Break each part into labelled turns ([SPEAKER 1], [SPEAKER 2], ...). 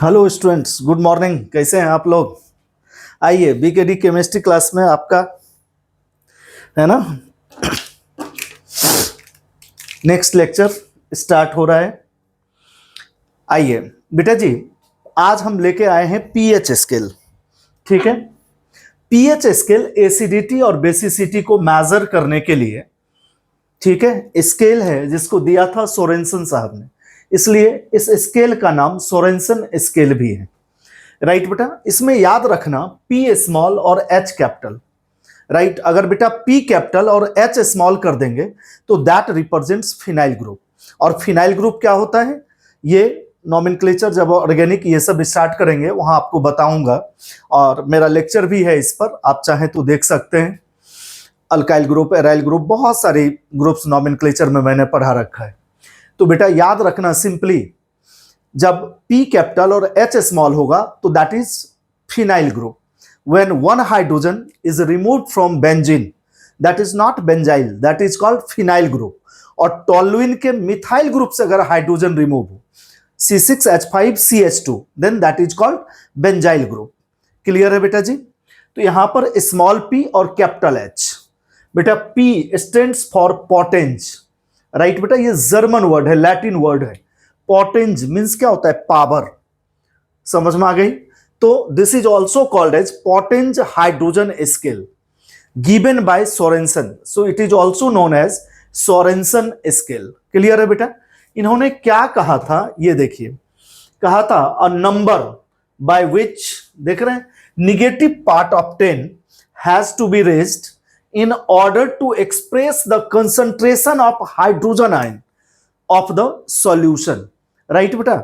[SPEAKER 1] Hello students, good morning. कैसे हैं आप लोग? आइए, बीकेडी केमिस्ट्री क्लास में आपका है ना नेक्स्ट लेक्चर स्टार्ट हो रहा है। आइए बेटा जी, आज हम लेके आए हैं पीएच स्केल। ठीक है, पीएच स्केल एसिडिटी और बेसिसिटी को मेजर करने के लिए, ठीक है, स्केल है जिसको दिया था सोरेंसन साहब ने, इसलिए इस स्केल का नाम सोरेंसन स्केल भी है। राइट बेटा, इसमें याद रखना पी स्मॉल और एच कैपिटल। राइट, अगर बेटा पी कैपिटल और एच स्मॉल कर देंगे तो दैट रिप्रेजेंट्स फिनाइल ग्रुप। और फिनाइल ग्रुप क्या होता है, ये नॉमेनक्लेचर जब ऑर्गेनिक ये सब स्टार्ट करेंगे वहां आपको बताऊंगा, और मेरा लेक्चर भी है इस पर, आप चाहें तो देख सकते हैं। अल्काइल ग्रुप, एराइल ग्रुप, बहुत सारे ग्रुप्स नॉमेनक्लेचर में मैंने पढ़ा रखा है। तो बेटा याद रखना, सिंपली जब P कैपिटल और H स्मॉल होगा तो that is phenyl group. When one hydrogen is removed from benzene, that is not benzyl, that is called phenyl group. और टोलुइन के मिथाइल ग्रुप से अगर हाइड्रोजन रिमूव हो, C6H5CH2, then that is called benzyl group. Clear है बेटा जी? तो यहां पर स्मॉल p और कैपिटल H। बेटा P stands for potenz. Right बेटा, ये जर्मन वर्ड है, लैटिन वर्ड है। पोटेंज मीन्स क्या होता है? पावर। समझ में आ गई? तो this is also called as potenz hydrogen scale given by Sorensen, so it is also known as Sorensen scale. Clear है बेटा? इन्होंने क्या कहा था, ये देखिए, कहा था अ नंबर बाय विच, देख रहे हैं, negative part of 10 has to be raised in order to express the concentration of hydrogen ion of the solution। Right बेटा,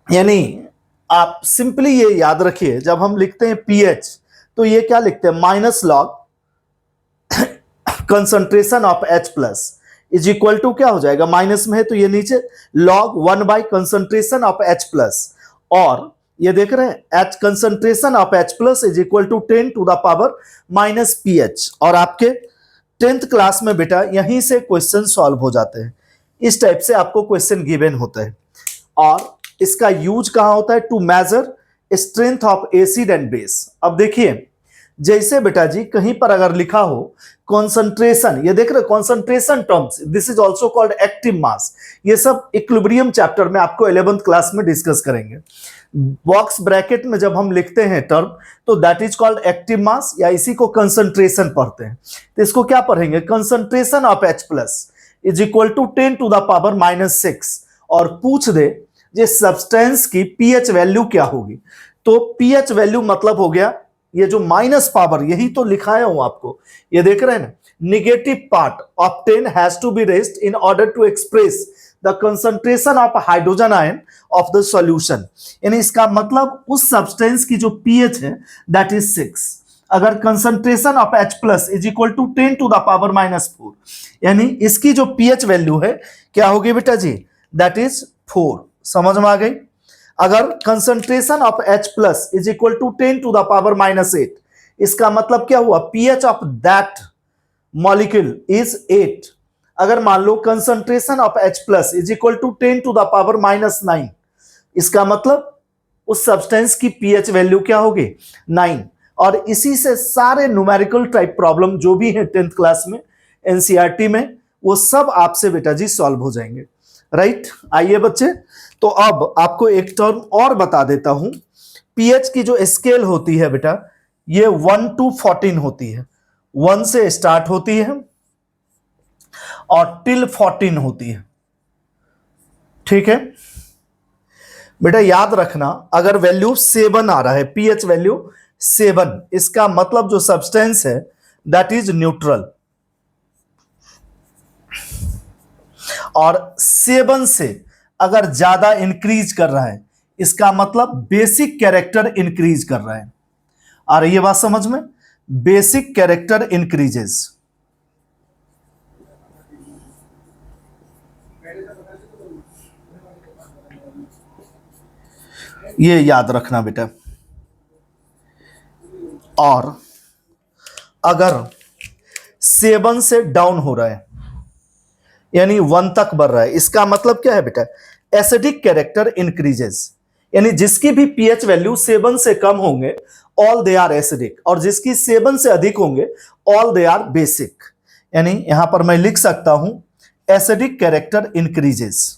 [SPEAKER 1] यानी आप सिंपली ये याद रखिए, जब हम लिखते हैं पीएच तो ये क्या लिखते हैं? Minus log concentration of H plus is equal to क्या हो जाएगा? माइनस में है तो ये नीचे log 1 by concentration of H plus, और ये देख रहे हैं H concentration of H plus is equal to 10 to the power minus pH. और आपके 10th क्लास में बेटा यहीं से क्वेश्चन सॉल्व हो जाते हैं, इस टाइप से आपको क्वेश्चन गिवन होता है। और इसका यूज कहां होता है? To measure strength of acid and base. अब देखिए, जैसे बेटा जी कहीं पर अगर लिखा हो कॉन्सेंट्रेशन, ये देख रहे concentration terms, this is also called active mass. ये सब इक्विलिब्रियम चैप्टर में आपको 11th क्लास में डिस्कस करेंगे। बॉक्स ब्रैकेट में जब हम लिखते हैं टर्म तो that is called active mass, या इसी को कंसंट्रेशन पढ़ते हैं। तो इसको क्या पढ़ेंगे? Concentration of H plus is equal to 10 to the power minus 6। और पूछ दे ये सब्सटेंस की पीएच वैल्यू क्या होगी, तो पीएच वैल्यू मतलब हो गया ये जो माइनस पावर, यही तो लिखाया हूं आपको, ये देख रहे हैं ना, negative part of 10 has to be raised in order to express the concentration of hydrogen ion of the solution. यानी इसका मतलब उस सब्सटेंस की जो पीएच है दैट इज 6। अगर concentration of H plus is equal to 10 to the power minus 4, यानी इसकी जो पीएच वैल्यू है क्या होगी बेटा जी? That is 4। समझ में आ गई? अगर concentration of H plus is equal to 10 to the power minus 8, इसका मतलब क्या हुआ? PH of that molecule is 8। अगर मान लो concentration of H plus is equal to 10 to the power minus 9, इसका मतलब उस सब्सटेंस की पीएच वैल्यू क्या होगी? 9। और इसी से सारे न्यूमेरिकल टाइप प्रॉब्लम जो भी है 10th क्लास में एनसीईआरटी में, वो सब आपसे बेटा जी सॉल्व हो जाएंगे। राइट, आइए बच्चे, तो अब आपको एक टर्म और बता देता हूं। पीएच की जो स्केल होती है बेटा, ये 1 to 14 होती है। 1 से स्टार्ट होती है और टिल 14 होती है। ठीक है बेटा, याद रखना, अगर वैल्यू 7 आ रहा है, पीएच वैल्यू 7, इसका मतलब जो सब्सटेंस है दैट इज न्यूट्रल। और 7 से अगर ज्यादा इंक्रीज कर रहा है, इसका मतलब बेसिक कैरेक्टर इंक्रीज कर रहा है। आ रही है बात समझ में? बेसिक कैरेक्टर इंक्रीजेस, ये याद रखना बेटा। और अगर 7 से डाउन हो रहा है, यानी 1 तक बढ़ रहा है, इसका मतलब क्या है बेटा? Acidic character increases. यानी जिसकी भी पीएच वैल्यू 7 से कम होंगे ऑल दे आर एसिडिक, और जिसकी 7 से अधिक होंगे ऑल दे आर बेसिक। यानी यहां पर मैं लिख सकता हूं एसिडिक कैरेक्टर इंक्रीजेस।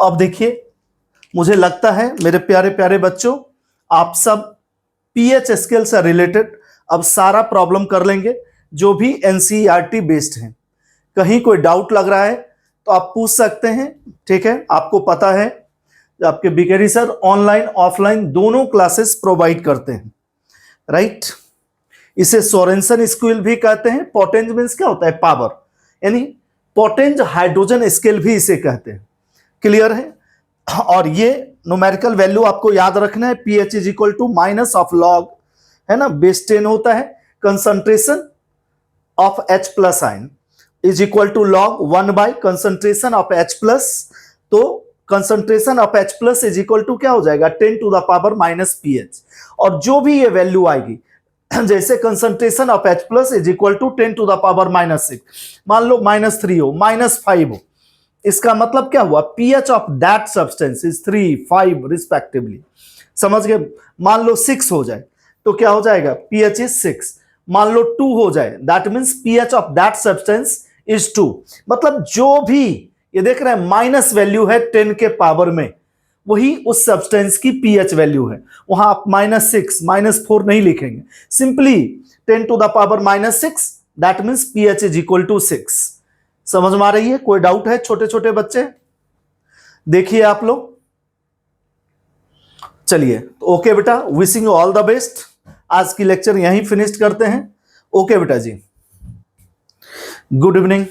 [SPEAKER 1] अब देखिए, मुझे लगता है मेरे प्यारे प्यारे बच्चों, आप सब पीएच स्केल से रिलेटेड अब सारा प्रॉब्लम कर लेंगे जो भी एनसीईआरटी बेस्ड है। कहीं कोई डाउट लग रहा है तो आप पूछ सकते हैं, ठीक है। आपको पता है आपके बीकेडी सर ऑनलाइन ऑफलाइन दोनों क्लासेस प्रोवाइड करते हैं, राइट। इसे सोरेनसन स्केल भी कहते हैं। पोटेंज मींस क्या होता है? पावर, यानी पोटेंज हाइड्रोजन स्केल भी इसे कहते हैं। क्लियर है? और ये न्यूमेरिकल वैल्यू आपको याद रखना है, pH is equal to minus of log, है ना, बेस 10 होता है concentration of H plus ion is equal to log 1 by concentration of H plus. तो concentration of H plus is equal to क्या हो जाएगा? 10 to the power minus pH. और जो भी ये वैल्यू आएगी, जैसे concentration of H plus is equal to 10 to the power minus 6, मान लो -3 हो, -5 हो, इसका मतलब क्या हुआ? PH of that substance is 3, 5 respectively. समझ गए? मान लो 6 हो जाए तो क्या हो जाएगा? PH is 6। मान लो 2 हो जाए, that means pH of that substance is 2। मतलब जो भी ये देख रहे हैं माइनस वैल्यू है 10 के पावर में, वही उस सब्सटेंस की पीएच वैल्यू है। वहां आप -6, -4 नहीं लिखेंगे, simply 10 to the power -6, that means pH is equal to 6। समझ में आ रही है? कोई डाउट है छोटे छोटे बच्चे? देखिए आप लोग, चलिए ओके बेटा, wishing you all the best. आज की लेक्चर यहीं फिनिश करते हैं। ओके बेटा जी, गुड इवनिंग।